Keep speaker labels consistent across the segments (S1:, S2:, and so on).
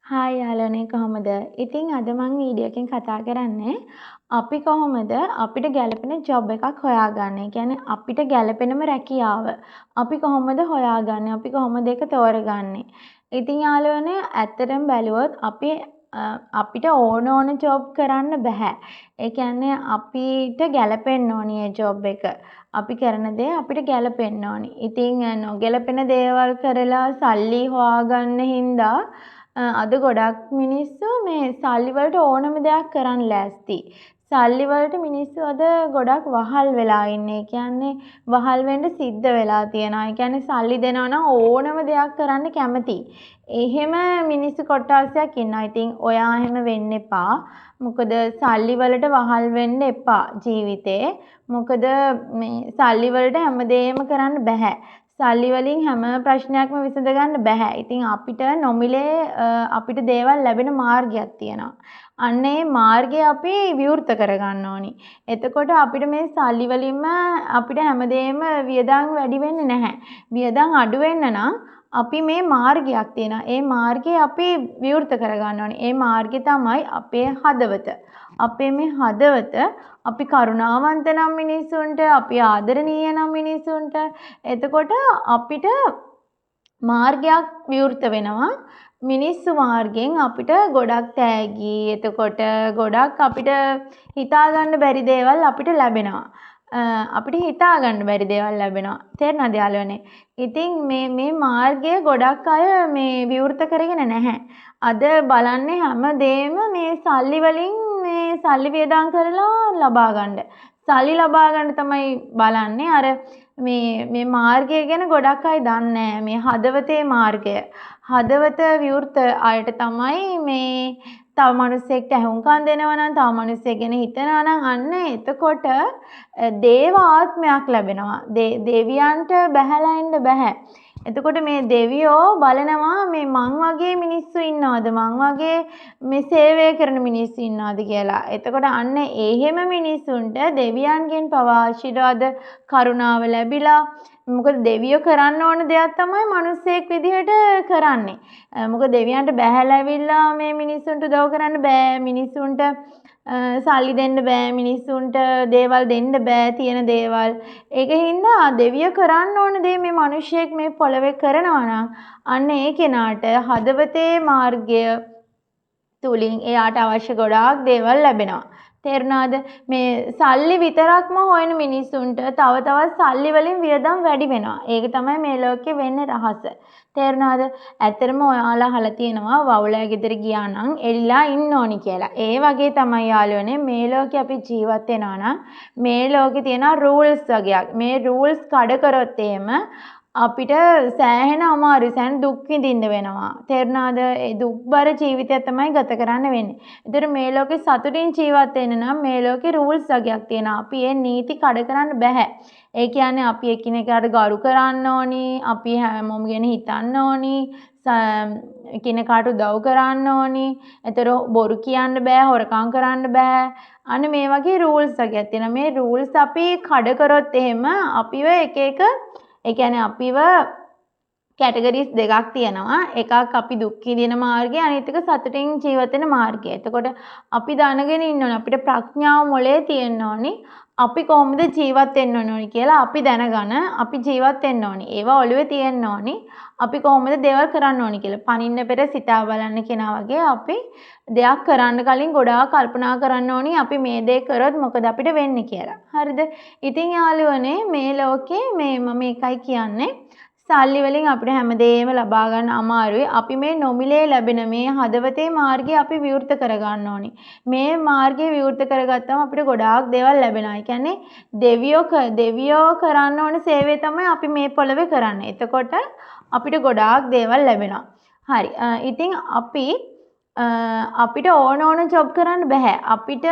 S1: Hi යාළුවනේ කොහොමද? ඉතින් අද මම වීඩියෝ එකෙන් කතා කරන්නේ අපි කොහොමද අපිට ගැළපෙන ජොබ් එකක් හොයාගන්නේ? ඒ කියන්නේ අපිට ගැළපෙනම රැකියාව අපි කොහොමද හොයාගන්නේ? අපි කොහොමද ඒක තෝරගන්නේ? ඉතින් යාළුවනේ ඇත්තටම බැලුවොත් අපිට ඕන ජොබ් කරන්න බෑ. ඒ කියන්නේ අපිට ගැළපෙන්න ඕනි ඒ ජොබ් එක. අපි කරන දේ අපිට ගැළපෙන්න ඕනි. ඉතින් නොගැළපෙන දේවල් කරලා සල්ලි හොයාගන්න හින්දා අද ගොඩක් මිනිස්සු මේ සල්ලි වලට ඕනම දෙයක් කරන්න ලෑස්ති. සල්ලි වලට මිනිස්සු අද ගොඩක් වහල් වෙලා ඉන්නේ. ඒ කියන්නේ වහල් වෙන්න සිද්ධ වෙලා තියෙනවා. ඒ කියන්නේ සල්ලි දෙනවා නම් ඕනම දෙයක් කරන්න කැමති. එහෙම මිනිස්සු කොට්ටාසයක් ඉන්නවා. ඉතින් ඔයා එහෙම වෙන්න එපා. මොකද සල්ලි වලට වහල් වෙන්න එපා ජීවිතේ. මොකද මේ සල්ලි වලට හැමදේම කරන්න බෑ. සල්ලි වලින් හැම ප්‍රශ්නයක්ම විසඳ ගන්න බෑ. ඉතින් අපිට නොමිලේ අපිට දේවල් ලැබෙන මාර්ගයක් තියෙනවා. අන්න ඒ මාර්ගය අපි විවෘත කරගන්න ඕනි. එතකොට අපිට මේ සල්ලි වලින්ම අපිට හැමදේම වියදම් වැඩි වෙන්නේ නැහැ. වියදම් අඩු වෙන්න නම් අපි මේ මාර්ගයක් තියෙනවා. ඒ මාර්ගය අපි විවෘත කරගන්න ඕනි. ඒ මාර්ගය තමයි අපේ හදවත. අපේ මේ හදවත අපි කරුණාවන්ත නම් මිනිස්සුන්ට, අපි ආදරණීය නම් මිනිස්සුන්ට, එතකොට අපිට මාර්ගයක් විවෘත වෙනවා. මිනිස්සු මාර්ගයෙන් අපිට ගොඩක් තෑගි, එතකොට ගොඩක් අපිට හිතා ගන්න බැරි දේවල් අපිට ලැබෙනවා. අපිට හිතා ගන්න බැරි දේවල් ලැබෙනවා. තේරෙනවද යාළුවනේ? ඉතින් මේ මාර්ගය ගොඩක් අය මේ විවෘත කරගෙන නැහැ. අද බලන්නේ හැමදේම මේ සල්ලි වලින් මේ සල්ලි වියදම් කරලා ලබා ගන්න. සල්ලි ලබා ගන්න තමයි බලන්නේ. අර මේ මාර්ගය ගැන ගොඩක් අය දන්නේ නැහැ. මේ හදවතේ මාර්ගය. හදවත විවෘත අයට තමයි මේ තව මිනිස්සෙක්ට ඇහුම්කන් දෙනවා නම්, තව මිනිස්සෙක් ගැන හිතනවා නම් අන්න එතකොට දේව ආත්මයක් ලැබෙනවා. දෙවියන්ට බැහැලා ඉන්න බෑ. එතකොට මේ දෙවියෝ බලනවා මේ මං වගේ මිනිස්සු ඉන්නවද, මං වගේ මේ සේවය කරන මිනිස්සු ඉන්නවද කියලා. එතකොට අන්න එහෙම මිනිස්සුන්ට දෙවියන්ගෙන් පවා ආශිර්වාද කරුණාව ලැබිලා, මොකද දෙවියෝ කරන්න ඕන දෙයක් තමයි මිනිස්සෙක් විදිහට කරන්නේ. මොකද දෙවියන්ට බැහැලා ඇවිල්ලා මේ මිනිස්සුන්ට උදව් කරන්න බෑ. මිනිස්සුන්ට සල්ලි දෙන්න බෑ, මිනිස්සුන්ට දේවල් දෙන්න බෑ, තියෙන දේවල්. ඒකින්ද දෙවියෝ කරන්න ඕන දේ මේ මිනිහෙක් මේ පොළවේ කරනවා නම් අන්න ඒ කෙනාට හදවතේ මාර්ගය තුලින් එයාට අවශ්‍ය ගොඩාක් දේවල් ලැබෙනවා. තේරුණාද? මේ සල්ලි විතරක්ම හොයන මිනිස්සුන්ට තව තවත් සල්ලි වලින් වියදම් වැඩි වෙනවා. ඒක තමයි මේ ලෝකේ වෙන්නේ රහස. තේරුණාද? ඇත්තටම ඔයාලා අහලා තියෙනවා වවුලෑ ගෙදර ගියා නම් එල්ලලා ඉන්න ඕනි කියලා. ඒ වගේ තමයි යාළුවනේ මේ ලෝකේ අපි ජීවත් වෙනවා නම් මේ ලෝකේ තියෙන රූල්ස් වගේක්. මේ රූල්ස් කඩ කරොත් එහෙම අපිට සෑහෙන අමාරුයි, සෑහෙන දුක් විඳින්න වෙනවා. තේරුණාද? ඒ දුක්බර ජීවිතයක් තමයි ගත කරන්න වෙන්නේ. ඒතර මේ ලෝකේ සතුටින් ජීවත් වෙන්න නම් මේ ලෝකේ රූල්ස් වගේක් තියෙනවා. අපි ඒ නීති කඩ කරන්න බෑ. ඒ කියන්නේ අපි එකිනෙකාට ගරු කරන්න ඕනි, අපි හැමෝම ගැන හිතන්න ඕනි, එකිනෙකාට උදව් කරන්න ඕනි. ඒතර බොරු කියන්න බෑ, හොරකම් කරන්න බෑ. අන්න මේ වගේ රූල්ස් වගේක් තියෙනවා. මේ රූල්ස් අපි කඩ කරොත් එහෙම අපිව එක එක, ඒ කියන්නේ අපිව කැටගරිස් දෙකක් තියෙනවා. එකක් අපි දුක් විඳින මාර්ගය, අනිත් එක සතුටින් ජීවත් වෙන මාර්ගය. එතකොට අපි දැනගෙන ඉන්න ඕනේ, අපිට ප්‍රඥාව මොලේ තියෙන්න ඕනේ. අපි කොහොමද ජීවත් වෙන්න ඕනේ කියලා අපි දැනගෙන අපි ජීවත් වෙන්න ඕනේ. ඒවා ඔළුවේ තියෙන්න ඕනේ. අපි කොහොමද දේවල් කරන්න ඕනේ කියලා. පනින්න පෙර සිතා බලන්න කෙනා වගේ අපි දෙයක් කරන්න කලින් ගොඩාක් කල්පනා කරන්න ඕනේ. අපි මේ දේ කරොත් මොකද අපිට වෙන්නේ කියලා. හරිද? ඉතින් යාළුවනේ මේ ලෝකේ මම එකයි කියන්නේ, සල්ලි වලින් අපිට හැමදේම ලබා ගන්න අමාරුයි. අපි මේ නොමිලේ ලැබෙන මේ හදවතේ මාර්ගය අපි විවෘත කරගන්න ඕනේ. මේ මාර්ගය විවෘත කරගත්තම අපිට ගොඩාක් දේවල් ලැබෙනවා. ඒ කියන්නේ දෙවියෝ කරන්න ඕන සේවය තමයි අපි මේ පොළවේ කරන්නේ. එතකොට අපිට ගොඩාක් දේවල් ලැබෙනවා. හරි. ඉතින් අපිට ඕන ජොබ් කරන්න බෑ. අපිට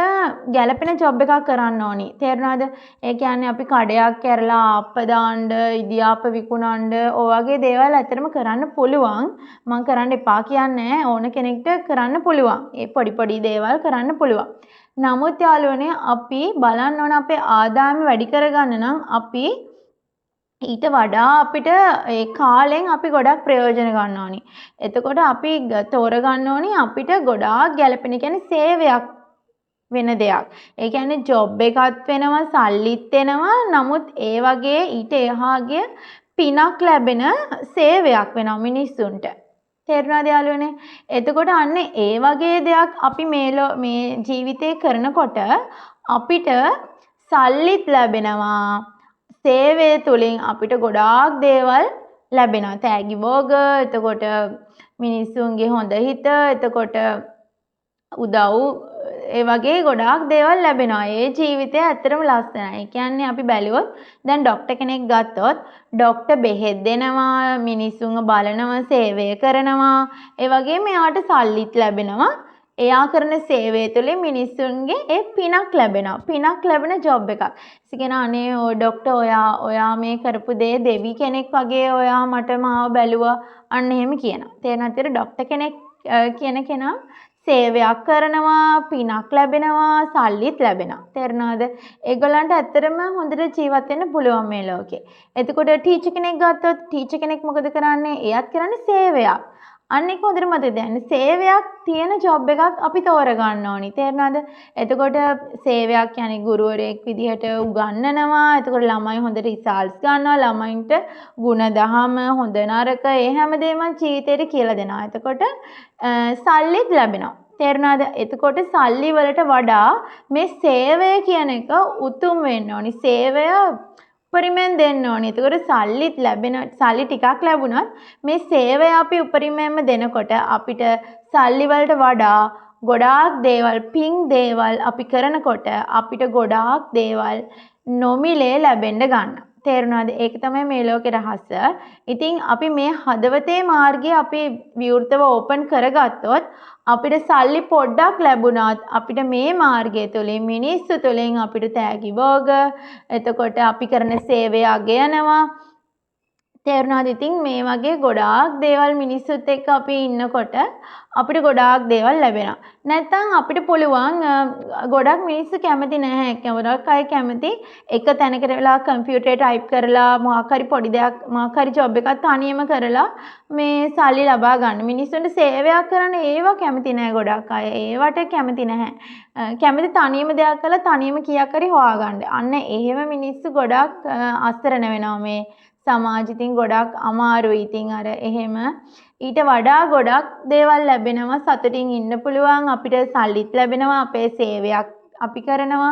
S1: ගැළපෙන ජොබ් එකක් කරන්න ඕනි. තේරුණාද? ඒ කියන්නේ අපි කඩයක් කරලා ආප්ප දාන්න, ඉදියාප්ප විකුණන්න, ඔය වගේ දේවල් ඇත්තටම කරන්න පුළුවන්. මම කරන්න එපා කියන්නේ ඕන කෙනෙක්ට කරන්න පුළුවන්. ඒ පොඩි දේවල් කරන්න පුළුවන්. නමුත් යාළුවනේ අපි බලන්න ඕන අපේ ආදායම වැඩි කරගන්න නම් අපි ඊට වඩා අපිට ඒ කාලෙන් අපි ගොඩක් ප්‍රයෝජන ගන්න ඕනි. එතකොට අපි තෝරගන්න ඕනි අපිට ගොඩාක් ගැළපෙන කියන්නේ සේවයක් වෙන දෙයක්. ඒ කියන්නේ ජොබ් එකත් වෙනවා, සල්ලිත් එනවා. නමුත් ඒ වගේ ඊට එහා ගිය පිනක් ලැබෙන සේවයක් වෙනවා මිනිස්සුන්ට. තේරුණාද යාළුවනේ? එතකොට අන්න ඒ වගේ දෙයක් අපි මේ ජීවිතේ කරනකොට අපිට සල්ලිත් ලැබෙනවා. සේවය තුලින් අපිට ගොඩාක් දේවල් ලැබෙනවා. තෑගි භෝග, එතකොට මිනිස්සුන්ගේ හොඳ හිත, එතකොට උදව්, ඒ වගේ ගොඩාක් දේවල් ලැබෙනවා. ඒ ජීවිතය ඇත්තටම ලස්සනයි. ඒ කියන්නේ අපි බැලුවොත් දැන් ડોක්ටර් කෙනෙක් ගත්තොත් ડોක්ටර් බෙහෙත් දෙනවා, මිනිස්සුන්ව බලනවා, සේවය කරනවා. ඒ වගේම එයාට සල්ලිත් ලැබෙනවා. එයා කරන සේවය තුළින් මිනිස්සුන්ගේ ඒ පිනක් ලැබෙනවා. පිනක් ලැබෙන ජොබ් එකක්. ඉතින් අනේ ඔය ડોක්ටර් ඔයා මේ කරපු දේ දෙවි කෙනෙක් වගේ ඔයා මට මාව බැලුවා අන්න එහෙම කියනවා. තේරෙනවද? ડોක්ටර් කෙනෙක් කියන කෙනා සේවයක් කරනවා, පිනක් ලැබෙනවා, සල්ලිත් ලැබෙනවා. තේරුණාද? ඒගොල්ලන්ට ඇත්තටම හොඳට ජීවත් වෙන්න පුළුවන් මේ ලෝකේ. එතකොට ටීචර් කෙනෙක් ගත්තොත් ටීචර් කෙනෙක් මොකද කරන්නේ? එයාත් කරන්නේ සේවයක්. අන්න ඒක හොඳට මතක තියාගන්න. සේවයක් තියෙන ජොබ් එකක් අපි තෝරගන්න ඕනි. තේරුණාද? එතකොට සේවයක් කියන්නේ ගුරුවරයෙක් විදිහට උගන්වනවා. එතකොට ළමයි හොඳ රිසල්ට්ස් ගන්නවා. ළමයින්ට ಗುಣදහම හොඳ නරක ඒ හැමදේම ජීවිතේට කියලා දෙනවා. එතකොට සල්ලිත් ලැබෙනවා. තේරුණාද? එතකොට සල්ලි වලට වඩා මේ සේවය කියන එක උතුම් වෙන්න ඕනි. සේවය උපරිමයෙන් දෙන්න ඕනි. එතකොට සල්ලිත් ලැබෙන සල්ලි ටිකක් ලැබුණත් මේ සේවය අපි උපරිමයෙන්ම දෙනකොට අපිට සල්ලි වලට වඩා ගොඩාක් දේවල්, පින් දේවල් අපි කරනකොට අපිට ගොඩාක් දේවල් නොමිලේ ලැබෙන්න ගන්නවා. තේරුණාද? ඒක තමයි මේ ලෝකේ රහස. ඉතින් අපි මේ හදවතේ මාර්ගය අපි විවෘතව ඕපන් කරගත්තොත් අපිට සල්ලි පොඩ්ඩක් ලැබුණත් අපිට මේ මාර්ගය තුළින් මිනිස්සු තුළින් අපිට තෑගි භෝග, එතකොට අපි කරන සේවය අගයනවා. තේරුණාද? ඉතින් මේ වගේ ගොඩාක් දේවල් මිනිස්සුත් එක්ක අපි ඉන්නකොට අපිට ගොඩාක් දේවල් ලැබෙනවා. නැත්නම් අපිට පුළුවන් ගොඩක් මිනිස්සු කැමති නැහැ. ගොඩක් අය කැමති එක තැනකට වෙලා කම්පියුටරේ ටයිප් කරලා මොකක් හරි පොඩි දෙයක් මොකක් හරි ජොබ් එකක් තනියම කරලා මේ සල්ලි ලබා ගන්න. මිනිස්සුන්ට සේවයක් කරන්න ඒවා කැමති නැහැ ගොඩක් අය. ඒවට කැමති නැහැ. කැමති තනියම දෙයක් කරලා තනියම කීයක් හරි හොයාගන්න. අන්න එහෙම මිනිස්සු ගොඩක් අස්තරන වෙනවා මේ සමාජිතින් ගොඩක් අමාරුයි. ඉතින් අර එහෙම ඊට වඩා ගොඩක් දේවල් ලැබෙනවා. සතුටින් ඉන්න පුළුවන්. අපිට සල්ලිත් ලැබෙනවා. අපේ සේවයක් අපි කරනවා.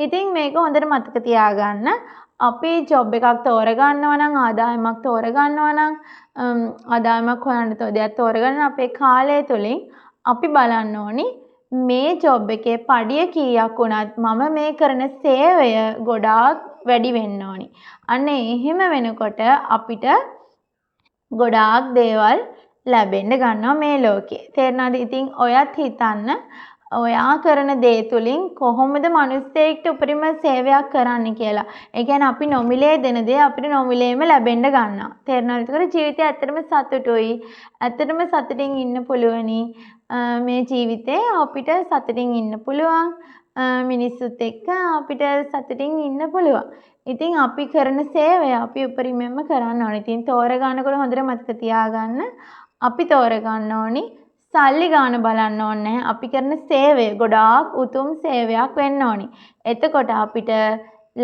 S1: ඉතින් මේක හොඳට මතක තියාගන්න. අපි ජොබ් එකක් තෝරගන්නවා නම්, ආදායමක් තෝරගන්නවා නම්, ආදායමක් හොයන්න දෙයක් තෝරගන්න අපේ කාලය තුලින් අපි බලන්න ඕනි මේ ජොබ් එකේ පඩිය කීයක් වුණත් මම මේ කරන සේවය ගොඩාක් වැඩි වෙන්න ඕනි. අන්න එහෙම වෙනකොට අපිට ගොඩාක් දේවල් ලැබෙන්න ගන්නවා මේ ලෝකේ. තේරුණාද? ඉතින් ඔයත් හිතන්න ඔයා කරන දේ තුලින් කොහොමද මිනිස්සෙක්ට උපරිම සේවයක් කරන්න කියලා. ඒ කියන්නේ අපි නොමිලේ දෙන දේ අපිට නොමිලේම ලැබෙන්න ගන්නවා. තේරුණාද? ඒකට ජීවිතය ඇත්තටම සතුටුයි. ඇත්තටම සතුටින් ඉන්න පුළුවනි. මේ ජීවිතේ අපිට සතුටින් ඉන්න පුළුවන්. මිනිස්සුත් එක්ක අපිට සතුටින් ඉන්න පුළුවන්. ඉතින් අපි කරන සේවය අපි උපරිමයෙන්ම කරන්න ඕනේ. ඉතින් තෝරගන්නකොට හොඳට මතක තියාගන්න. අපි තෝරගන්න ඕනි සල්ලි ගාන බලන්න ඕනේ. අපි කරන සේවය ගොඩාක් උතුම් සේවයක් වෙන්න ඕනි. එතකොට අපිට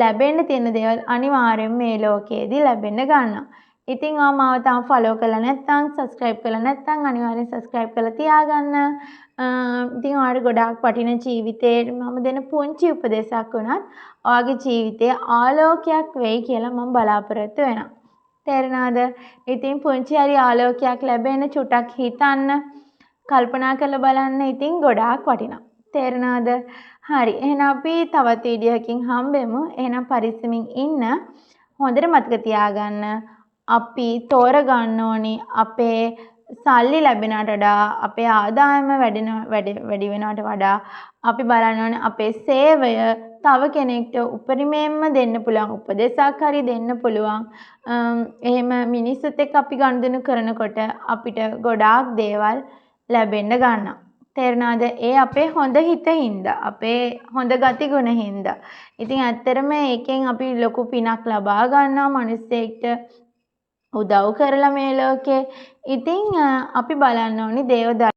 S1: ලැබෙන්න තියෙන දේවල් අනිවාර්යෙන් මේ ලෝකයේදී ලැබෙන්න ගන්නවා. ඉතින් මාව තාම ෆලෝ කරලා නැත්නම් සබ්ස්ක්‍රයිබ් කරලා නැත්නම් අනිවාර්යෙන් සබ්ස්ක්‍රයිබ් කරලා තියාගන්න. ඉතින් ඔයාලට ගොඩාක් වටින ජීවිතේ මම දෙන පුංචි උපදේශයක් වුණත් ඔයාගේ ජීවිතේ ආලෝකයක් වෙයි කියලා මම බලාපොරොත්තු වෙනවා. තේරුණාද? ඉතින් පුංචි හරි ආලෝකයක් ලැබෙන චුටක් හිතන්න, කල්පනා කරලා බලන්න. ඉතින් ගොඩාක් වටිනවා. තේරුණාද? හරි. එහෙනම් අපි තවත් වීඩියෝ එකකින් හම්බෙමු. එහෙනම් පරිස්සමින් ඉන්න. හොඳට මතක තියාගන්න. අපි තෝරගන්න ඕනි අපේ සල්ලි ලැබෙනට වඩා අපේ ආදායම වැඩි වෙනවට වඩා අපි බලන්න ඕනේ අපේ සේවය තව කෙනෙක්ට උපරිමයෙන්ම දෙන්න පුළුවන් උපදේශයක් හරි දෙන්න පුළුවන්. එහෙම මිනිස්සුත් එක්ක අපි ගනුදෙනු කරනකොට අපිට ගොඩාක් දේවල් ලැබෙන්න ගන්නවා. තේරුණාද? ඒ අපේ හොඳ හිතින්ද, අපේ හොඳ ගතිගුණ හින්දා. ඉතින් ඇත්තටම ඒකෙන් අපි ලොකු පිනක් ලබා ගන්නවා මිනිස්සෙක්ට උදව් කරලා මේ ලෝකේ. ඉතින් අපි බලන්න ඕනි දේවදත්ත